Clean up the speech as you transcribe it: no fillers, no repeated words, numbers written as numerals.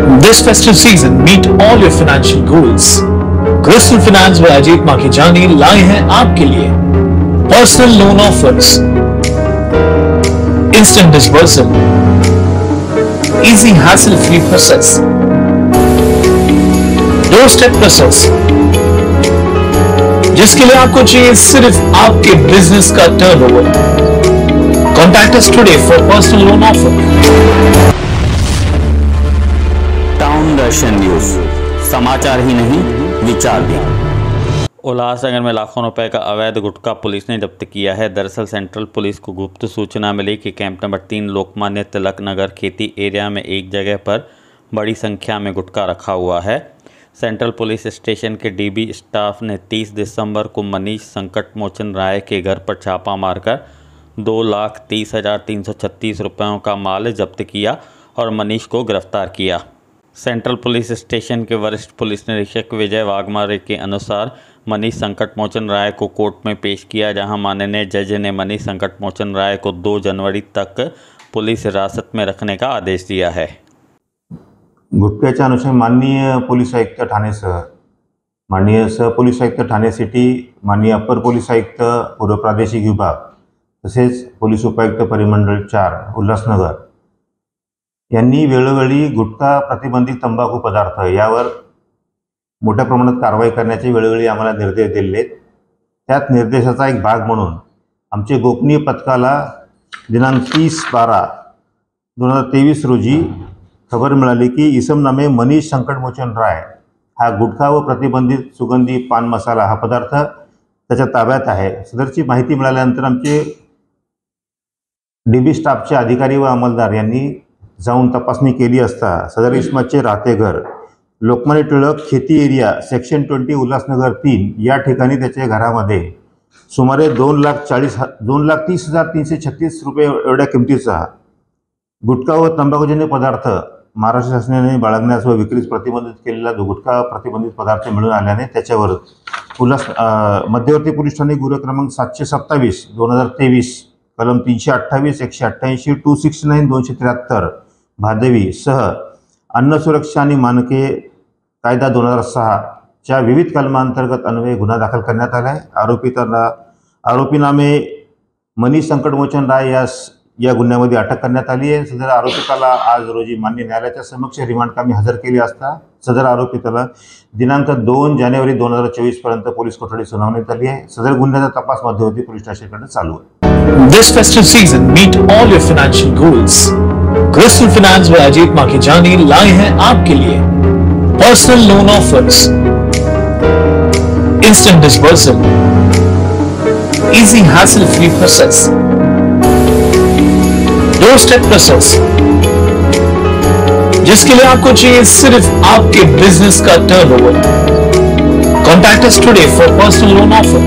This festive season, meet all your financial goals. Crystal Finance व अजीत माखीजानी लाए हैं आपके लिए personal loan offers, instant disbursal, easy hassle free process, door step process, जिसके लिए आपको चाहिए सिर्फ आपके बिजनेस का turnover. Contact us today for personal loan offer. Town Darshan news, समाचार ही नहीं विचार भी। उल्लासनगर में लाखों रुपए का अवैध गुटखा पुलिस ने जब्त किया है। दरअसल सेंट्रल पुलिस को गुप्त सूचना मिली कि कैंप नंबर 3 लोकमान्य तिलक नगर खेती एरिया में एक जगह पर बड़ी संख्या में गुटखा रखा हुआ है। सेंट्रल पुलिस स्टेशन के डीबी स्टाफ ने 30 दिसंबर को मनीष संकटमोचन राय के घर पर छापा मारकर 2,30,336 रुपयों का माल जब्त किया और मनीष को गिरफ्तार किया। सेंट्रल पुलिस स्टेशन के वरिष्ठ पुलिस निरीक्षक विजय वाघमारे के अनुसार मनीष संकटमोचन राय को कोर्ट में पेश किया, जहां माननीय जज ने मनीष संकटमोचन राय को 2 जनवरी तक पुलिस हिरासत में रखने का आदेश दिया है। गुटख्याच्या अनुषंगाने माननीय पोलीस आयुक्त ठाणेसह माननीय सहपोलीस आयुक्त ठाणे सिटी, माननीय अपर पोलीस आयुक्त पूर्व प्रादेशिक विभाग तसेच पोलीस उपायुक्त परिमंडळ 4 उल्हासनगर यांनी वेळोवेळी गुटखा प्रतिबंधित तंबाखू पदार्थ यावर मोठ्या प्रमाणात कारवाई करण्याचे वेळोवेळी आम्हाला निर्देश दिले। त्यात निर्देशाचा एक भाग म्हणून आमचे गोपनीय पथकाला दिनांक 30/12/2023 रोजी खबर मिळाली की इसम नामे मनीष संकटमोचन राय हा गुटखा व प्रतिबंधित सुगंधी पान मसाला हा पदार्थ त्याच्या ताब्यात आहे। सदरची माहिती मिळाल्यानंतर आमचे डीबी स्टाफचे अधिकारी व अंमलदार यांनी जाऊन तपासणी केली असता सदर इसमाचे राहते घर लोकमान्य टिळक खेती एरिया सेक्शन 20 उल्हासनगर 3 या ठिकाणी त्याच्या घरामध्ये सुमारे 2,30,336 रुपये एवढ्या किमतीचा गुटखा व तंबाखूजन्य पदार्थ महाराष्ट्र शासनाने बाळगण्यास व विक्रीस प्रतिबंधित केलेला गुटखा प्रतिबंधित पदार्थ मिळून आल्याने त्याच्यावर मध्यवर्ती पोलीस ठाणे गुन्हा क्रमांक 727/2023 कलम 328, 188, 269, 273 भादवी सह अन्न सुरक्षा आणि मानके कायदा 2006 च्या विविध कलमांतर्गत अन्वये गुन्हा दाखल करण्यात आला आहे। आरोपी नामे मनीष संकटमोचन राय या गुन्ह्यामध्ये अटक करण्यात आली आहे। सदर आरोपिताला आज रोजी मान्य न्यायालयाच्या समक्ष रिमांड कामी हजर केले असता सदर आरोपिताला दिनांक 2 जानेवारी 2024 पर्यंत पोलीस कोठडी सुनावण्यात आली आहे। सदर गुन्ह्याचा तपास मध्यवर्ती पोलीस स्टेशनकडे चालू आहे। This festive season, meet all your financial goals. Crystal Finance व अजीत माखीजानी लाए हैं आपके लिए personal loan offers, instant disbursal, easy hassle free process, door step process, जिसके लिए आपको चाहिए सिर्फ आपके बिजनेस का turnover. Contact us today for personal loan offer.